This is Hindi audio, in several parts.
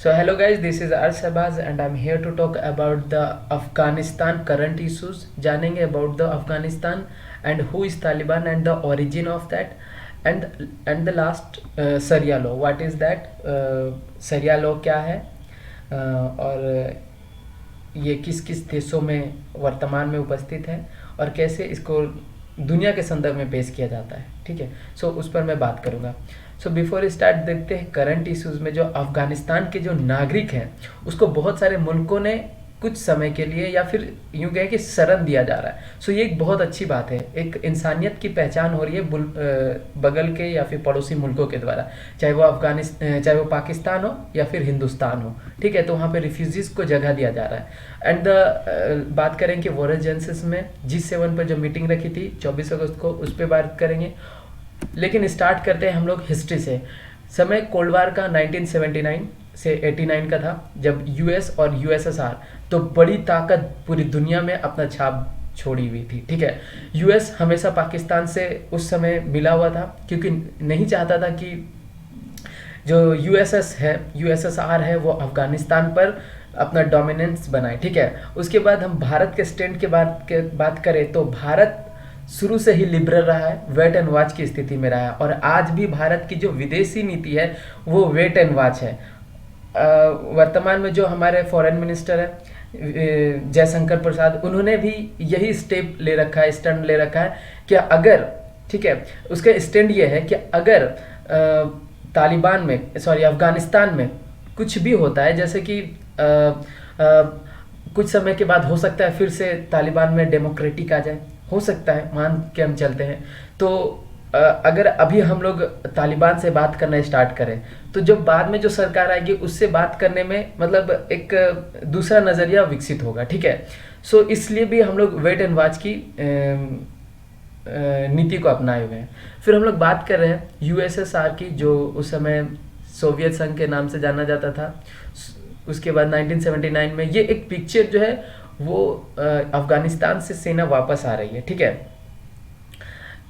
So hello guys, this is Arsh Sabaz and I'm here to talk about the Afghanistan current issues. जानेंगे about the Afghanistan and who is Taliban and the origin of that and the last Sharia law. What is that? Sharia law क्या है? और ये किस किस देशों में वर्तमान में उपस्थित है और कैसे इसको दुनिया के संदर्भ में पेश किया जाता है। ठीक है, सो उस पर मैं बात करूँगा। सो बिफोर स्टार्ट देखते हैं करंट इश्यूज़ में जो अफ़गानिस्तान के जो नागरिक हैं उसको बहुत सारे मुल्कों ने कुछ समय के लिए या फिर यूँ कहें कि शरण दिया जा रहा है। सो ये एक बहुत अच्छी बात है, एक इंसानियत की पहचान हो रही है बगल के या फिर पड़ोसी मुल्कों के द्वारा, चाहे वो पाकिस्तान हो या फिर हिंदुस्तान हो। ठीक है, तो वहाँ पे रिफ्यूजीज़ को जगह दिया जा रहा है। एंड बात करें कि बोरिस जॉनसन में G7 पर जो मीटिंग रखी थी 24 अगस्त को, उस पर बात करेंगे। लेकिन स्टार्ट करते हैं हम लोग हिस्ट्री से। समय कोल्ड वार का 1979 से 89 का था, जब यूएस और यूएसएसआर तो बड़ी ताकत पूरी दुनिया में अपना छाप छोड़ी हुई थी। ठीक है, यूएस हमेशा पाकिस्तान से उस समय मिला हुआ था क्योंकि नहीं चाहता था कि जो यूएसएसआर है वो अफगानिस्तान पर अपना डोमिनेंस बनाए। ठीक है, उसके बाद हम भारत के स्टैंड के बात करें तो भारत शुरू से ही लिबरल रहा है, वेट एंड वॉच की स्थिति में रहा है और आज भी भारत की जो विदेशी नीति है वो वेट एंड वॉच है। वर्तमान में जो हमारे फॉरेन मिनिस्टर है जयशंकर प्रसाद, उन्होंने भी यही स्टेप ले रखा है, स्टैंड ले रखा है कि अगर, ठीक है, उसका स्टैंड ये है कि अगर अफगानिस्तान में कुछ भी होता है, जैसे कि कुछ समय के बाद हो सकता है फिर से तालिबान में डेमोक्रेटिक आ जाए, हो सकता है, मान के हम चलते हैं। तो अगर अभी हम लोग तालिबान से बात करना स्टार्ट करें तो जब बाद में जो सरकार आएगी उससे बात करने में मतलब एक दूसरा नज़रिया विकसित होगा। ठीक है, सो इसलिए भी हम लोग वेट एंड वॉच की नीति को अपनाए हुए हैं। फिर हम लोग बात कर रहे हैं यूएसएसआर की, जो उस समय सोवियत संघ के नाम से जाना जाता था। उसके बाद 1979 में ये एक पिक्चर जो है वो अफगानिस्तान से सेना वापस आ रही है। ठीक है,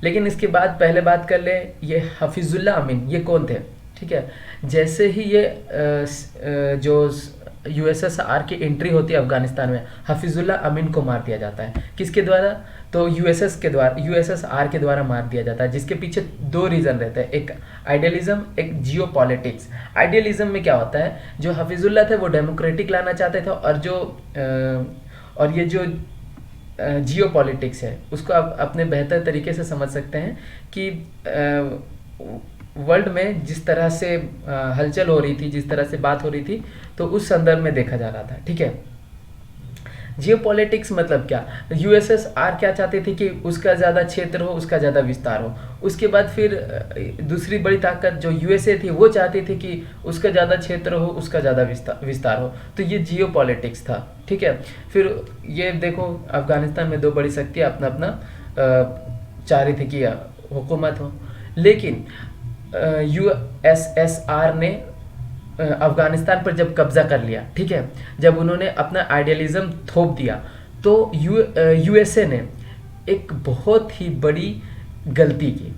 लेकिन इसके बाद पहले बात कर ले ये हफीजुल्लाह अमीन, ये कौन थे। ठीक है, जैसे ही ये जो यूएसएसआर की एंट्री होती है अफगानिस्तान में, हफीजुल्लाह अमीन को मार दिया जाता है। किसके द्वारा? तो यूएसएसआर के द्वारा मार दिया जाता है, जिसके पीछे दो रीज़न रहते हैं, एक आइडियलिज्म, एक जियो पॉलिटिक्स। आइडियलिज्म में क्या होता है, जो हफीजुल्लाह थे वो डेमोक्रेटिक लाना चाहते थे और ये जो जियो पॉलिटिक्स है उसको आप अपने बेहतर तरीके से समझ सकते हैं कि वर्ल्ड में जिस तरह से हलचल हो रही थी, जिस तरह से बात हो रही थी, तो उस संदर्भ में देखा जा रहा था। ठीक है, जियो पॉलिटिक्स मतलब क्या, यूएसएसआर क्या चाहती थी कि उसका ज़्यादा क्षेत्र हो, उसका ज़्यादा विस्तार हो। उसके बाद फिर दूसरी बड़ी ताकत जो यूएसए थी वो चाहती थी कि उसका ज़्यादा क्षेत्र हो, उसका ज़्यादा विस्तार हो। तो ये जियो पॉलिटिक्स था। ठीक है, फिर ये देखो अफगानिस्तान में दो बड़ी शक्तियाँ अपना अपना चाह रही थी कि हुकूमत हो, लेकिन यूएसएसआर ने अफगानिस्तान पर जब कब्जा कर लिया, ठीक है, जब उन्होंने अपना आइडियलिज्म थोप दिया, तो यूएसए ने एक बहुत ही बड़ी गलती की।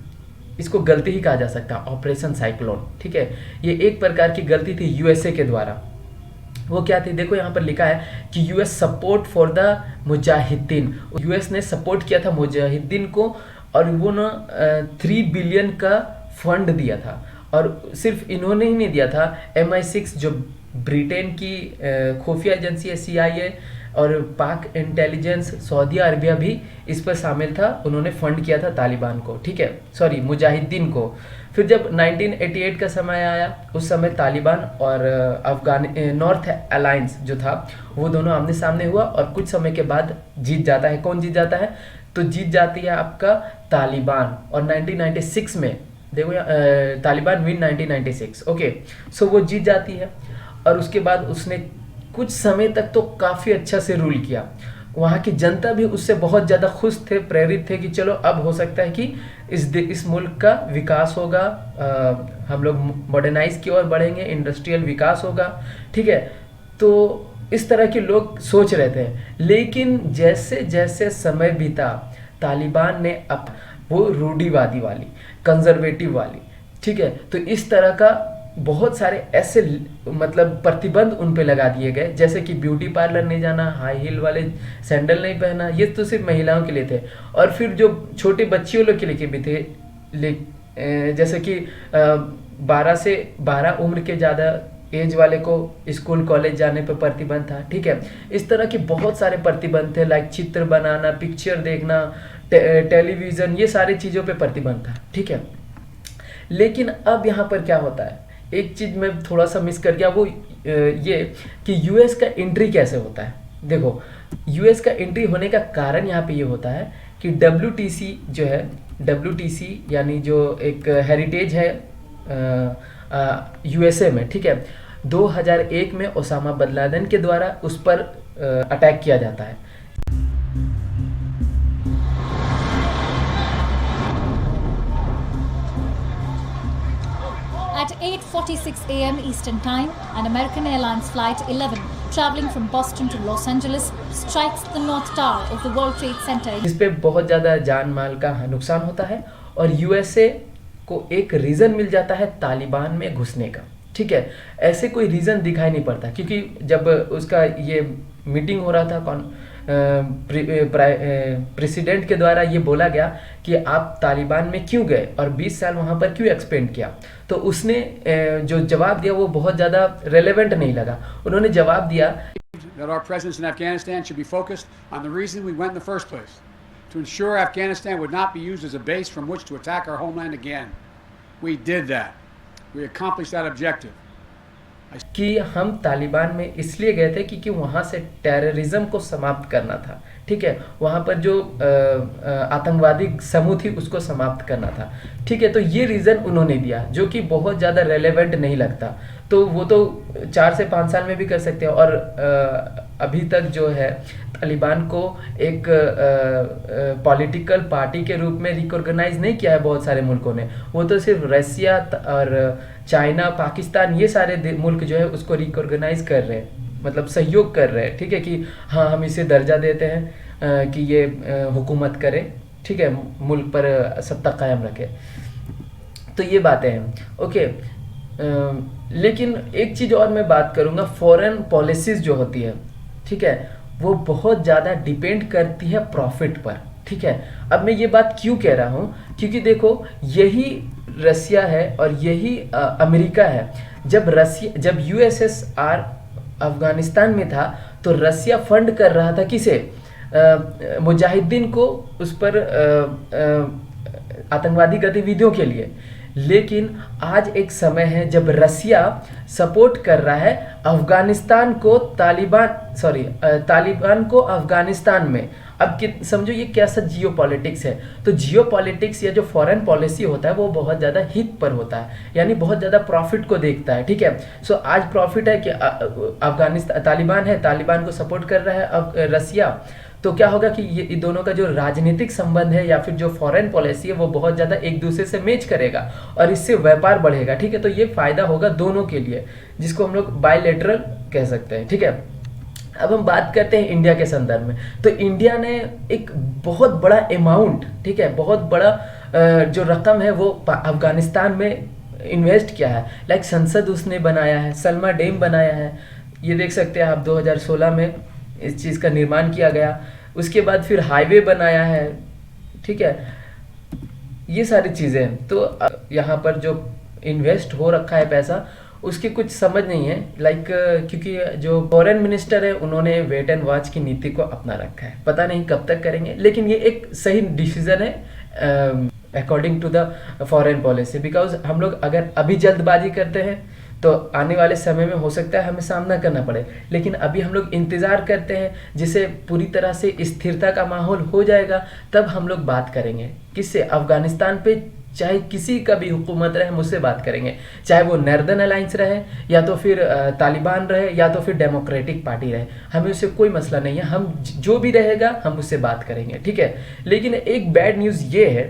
इसको गलती ही कहा जा सकता है, ऑपरेशन साइक्लोन। ठीक है, ये एक प्रकार की गलती थी यूएसए के द्वारा। वो क्या थी, देखो यहाँ पर लिखा है कि US support for the Mujahideen. US ने सपोर्ट किया था मुजाहिदीन को और वो ना 3 बिलियन का फंड दिया था। और सिर्फ इन्होंने ही नहीं दिया था, MI6 जो ब्रिटेन की खुफिया एजेंसी है, CIA, और पाक इंटेलिजेंस, सऊदी अरबिया भी इस पर शामिल था। उन्होंने फंड किया था तालिबान को, ठीक है, सॉरी मुजाहिदीन को। फिर जब 1988 का समय आया, उस समय तालिबान और नॉर्थ अलायंस जो था वो दोनों आमने सामने हुआ और कुछ समय के बाद जीत जाता है। कौन जीत जाता है? तो जीत जाती है आपका तालिबान। और 1996 में देखो तालिबान विन 1996, ओके, सो वो जीत जाती है। और उसके बाद उसने कुछ समय तक तो काफ़ी अच्छा से रूल किया। वहाँ की जनता भी उससे बहुत ज़्यादा खुश थे, प्रेरित थे कि चलो अब हो सकता है कि इस मुल्क का विकास होगा, हम लोग मॉडर्नाइज की ओर बढ़ेंगे, इंडस्ट्रियल विकास होगा। ठीक है, तो इस तरह के लोग सोच रहे थे। लेकिन जैसे जैसे समय बीता, तालिबान ने अब वो रूढ़िवादी वाली, कंजर्वेटिव वाली, ठीक है, तो इस तरह का बहुत सारे ऐसे मतलब प्रतिबंध उन पे लगा दिए गए, जैसे कि ब्यूटी पार्लर नहीं जाना, हाई हील वाले सैंडल नहीं पहना, ये तो सिर्फ महिलाओं के लिए थे। और फिर जो छोटे बच्चियों लोग के लिए भी थे, जैसे कि 12 उम्र के ज़्यादा एज वाले को स्कूल कॉलेज जाने पर प्रतिबंध था, ठीक है। इस तरह के बहुत सारे प्रतिबंध थे, लाइक चित्र बनाना, पिक्चर देखना, टेलीविज़न, ये सारी चीज़ों पे प्रतिबंध था, ठीक है। लेकिन अब यहाँ पर क्या होता है, एक चीज़ मैं थोड़ा सा मिस कर गया, वो ये कि यूएस का एंट्री कैसे होता है। देखो, यूएस का एंट्री होने का कारण यहाँ पे ये होता है कि डब्ल्यूटीसी जो है, डब्ल्यूटीसी यानी जो एक हेरिटेज है यूएसए में, ठीक है। 2001 में ओसामा बिन लादेन के द्वारा उस पर अटैक किया जाता है। At 8:46 a.m. Eastern Time, an American Airlines Flight 11 traveling from Boston to Los Angeles strikes the North Tower of the World Trade Center. इस पे बहुत ज़्यादा जान माल का नुकसान होता है और यूएसए को एक रीज़न मिल जाता है तालिबान में घुसने का, ठीक है। ऐसे कोई रीज़न दिखाई नहीं पड़ता, क्योंकि जब उसका ये मीटिंग हो रहा था प्रेसिडेंट के द्वारा ये बोला गया कि आप तालिबान में क्यों गए और 20 साल वहाँ पर क्यों एक्सपेंड किया, तो उसने जो जवाब दिया वो बहुत ज़्यादा रेलेवेंट नहीं लगा। उन्होंने जवाब दिया that our presence in Afghanistan should be focused on the reason we went in the first place, to ensure Afghanistan would not be used as a base from which to attack our homeland again. We did that. We accomplished that objective. कि हम तालिबान में इसलिए गए थे क्योंकि वहाँ से टेररिज्म को समाप्त करना था, ठीक है। वहाँ पर जो आतंकवादी समूह थी उसको समाप्त करना था, ठीक है। तो ये रीज़न उन्होंने दिया जो कि बहुत ज़्यादा रेलेवेंट नहीं लगता, तो वो तो 4 से 5 साल में भी कर सकते हैं। और अभी तक जो है तालिबान को एक पॉलिटिकल पार्टी के रूप में रिकॉग्नाइज नहीं किया है बहुत सारे मुल्कों ने, वो तो सिर्फ रसिया और चाइना, पाकिस्तान, ये सारे मुल्क जो है उसको रिकॉग्नाइज कर रहे हैं, मतलब सहयोग कर रहे हैं, ठीक है, कि हाँ हम इसे दर्जा देते हैं कि ये हुकूमत करे, ठीक है, मुल्क पर सत्ता कायम रखे। तो ये बातें हैं, ओके। लेकिन एक चीज़ और मैं बात करूँगा, फॉरेन पॉलिसीज़ जो होती है, ठीक है, वो बहुत ज़्यादा डिपेंड करती है प्रॉफिट पर, ठीक है। अब मैं ये बात क्यों कह रहा हूँ, क्योंकि देखो यही रसिया है और यही अमेरिका है। जब यूएसएसआर अफगानिस्तान में था तो रसिया फंड कर रहा था किसे, मुजाहिदीन को, उस पर आतंकवादी गतिविधियों के लिए। लेकिन आज एक समय है जब रसिया सपोर्ट कर रहा है तालिबान को अफगानिस्तान में। अब समझो ये कैसा जियो पॉलिटिक्स है। तो जियो पॉलिटिक्स या जो फॉरेन पॉलिसी होता है वो बहुत ज़्यादा हित पर होता है, यानी बहुत ज़्यादा प्रॉफिट को देखता है, ठीक है। सो आज प्रॉफिट है कि अफगानिस्तान तालिबान है, तालिबान को सपोर्ट कर रहा है अब रसिया। तो क्या होगा कि ये दोनों का जो राजनीतिक संबंध है या फिर जो फॉरेन पॉलिसी है वो बहुत ज़्यादा एक दूसरे से मैच करेगा और इससे व्यापार बढ़ेगा, ठीक है। तो ये फ़ायदा होगा दोनों के लिए, जिसको हम लोग बायलैटरल कह सकते हैं, ठीक है। अब हम बात करते हैं इंडिया के संदर्भ में। तो इंडिया ने एक बहुत बड़ा अमाउंट, ठीक है, बहुत बड़ा जो रकम है वो अफगानिस्तान में इन्वेस्ट किया है। लाइक संसद उसने बनाया है, सलमा डैम बनाया है, ये देख सकते हैं आप, 2016 में इस चीज़ का निर्माण किया गया। उसके बाद फिर हाईवे बनाया है, ठीक है, ये सारी चीज़ें। तो यहाँ पर जो इन्वेस्ट हो रखा है पैसा, उसकी कुछ समझ नहीं है, लाइक क्योंकि जो फॉरेन मिनिस्टर है उन्होंने वेट एंड वॉच की नीति को अपना रखा है, पता नहीं कब तक करेंगे, लेकिन ये एक सही डिसीजन है according to the foreign policy. Because हम लोग अगर अभी जल्दबाजी करते हैं तो आने वाले समय में हो सकता है हमें सामना करना पड़े, लेकिन अभी हम लोग इंतज़ार करते हैं जिसे पूरी तरह से स्थिरता का माहौल हो जाएगा तब हम लोग बात करेंगे। किससे? अफगानिस्तान पे चाहे किसी का भी हुकूमत रहे, मुझसे बात करेंगे, चाहे वो नॉर्दर्न अलायंस रहे या तो फिर तालिबान रहे या तो फिर डेमोक्रेटिक पार्टी रहे, हमें उससे कोई मसला नहीं है, हम जो भी रहेगा हम उससे बात करेंगे, ठीक है। लेकिन एक बैड न्यूज़ ये है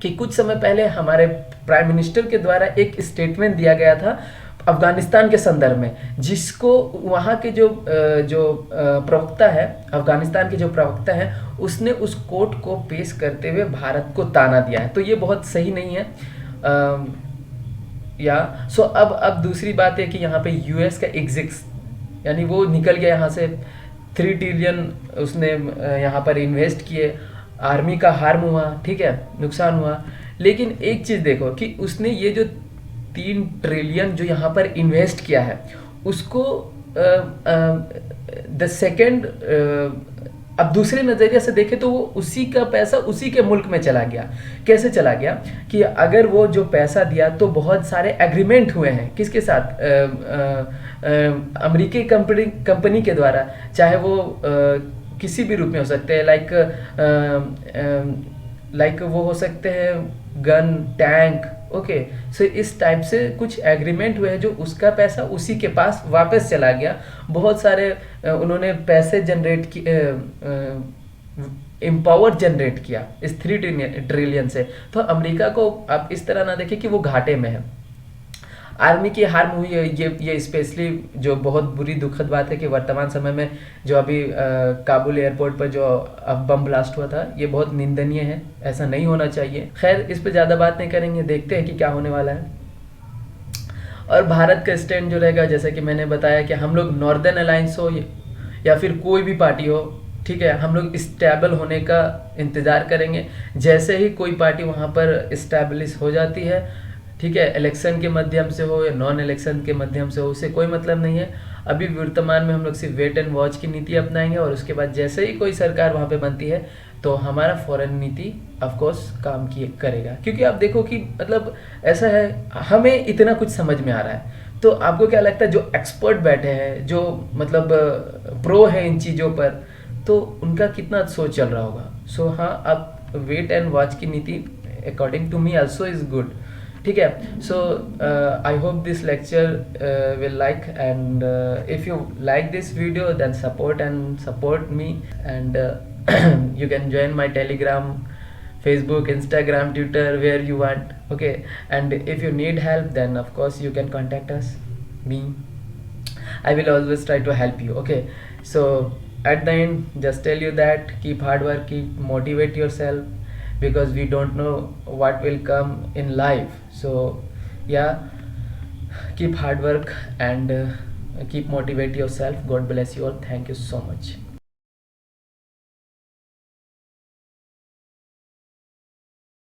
कि कुछ समय पहले हमारे प्राइम मिनिस्टर के द्वारा एक स्टेटमेंट दिया गया था अफगानिस्तान के संदर्भ में, जिसको वहाँ के जो प्रवक्ता है, अफगानिस्तान के जो प्रवक्ता है, उसने उस कोर्ट को पेश करते हुए भारत को ताना दिया है। तो ये बहुत सही नहीं है। या सो अब दूसरी बात है कि यहाँ पे यूएस का एग्जिक्स, यानी वो निकल गया यहाँ से, 3 ट्रिलियन उसने यहाँ पर इन्वेस्ट किए, आर्मी का हार्म हुआ, ठीक है, नुकसान हुआ। लेकिन एक चीज़ देखो कि उसने ये जो 3 ट्रिलियन जो यहाँ पर इन्वेस्ट किया है उसको द सेकेंड अब दूसरे नज़रिए से देखें तो वो उसी का पैसा उसी के मुल्क में चला गया। कैसे चला गया कि अगर वो जो पैसा दिया तो बहुत सारे एग्रीमेंट हुए हैं किसके साथ, अमेरिकी कंपनी के द्वारा, चाहे वो किसी भी रूप में हो सकते हैं, लाइक वो हो सकते हैं गन, टैंक, ओके। सो इस टाइप से कुछ एग्रीमेंट हुए हैं जो उसका पैसा उसी के पास वापस चला गया। बहुत सारे उन्होंने पैसे जनरेट किए, एम्पावर जनरेट किया इस 3 ट्रिलियन से। तो अमेरिका को आप इस तरह ना देखें कि वो घाटे में है। आर्मी की हार्म हुई है, ये स्पेशली जो बहुत बुरी दुखद बात है कि वर्तमान समय में जो अभी काबुल एयरपोर्ट पर जो बम ब्लास्ट हुआ था, ये बहुत निंदनीय है, ऐसा नहीं होना चाहिए। खैर, इस पर ज़्यादा बात नहीं करेंगे, देखते हैं कि क्या होने वाला है। और भारत का स्टैंड जो रहेगा, जैसे कि मैंने बताया कि हम लोग नॉर्दर्न अलायंस हो या फिर कोई भी पार्टी हो, ठीक है, हम लोग स्टेबल होने का इंतज़ार करेंगे। जैसे ही कोई पार्टी वहाँ पर इस्टेब्लिश हो जाती है, ठीक है, इलेक्शन के माध्यम से हो या नॉन इलेक्शन के माध्यम से हो, उससे कोई मतलब नहीं है। अभी वर्तमान में हम लोग सिर्फ वेट एंड वॉच की नीति अपनाएंगे और उसके बाद जैसे ही कोई सरकार वहाँ पे बनती है तो हमारा फॉरेन नीति ऑफ कोर्स काम करेगा। क्योंकि आप देखो कि मतलब ऐसा है, हमें इतना कुछ समझ में आ रहा है, तो आपको क्या लगता है जो एक्सपर्ट बैठे हैं, जो मतलब प्रो है इन चीज़ों पर, तो उनका कितना सोच चल रहा होगा। सो हाँ, अब वेट एंड वॉच की नीति according to me also is good, ठीक है। So I hope this lecture will like, and if you like this video then support me, and you can join my Telegram, Facebook, Instagram, Twitter, where you want, okay. And if you need help, then of course you can contact me. I will always try to help you, okay. So at the end, just tell you that keep hard work, keep motivate yourself, because we don't know what will come in life. So yeah, keep hard work and keep motivate yourself. God bless you all. Thank you so much.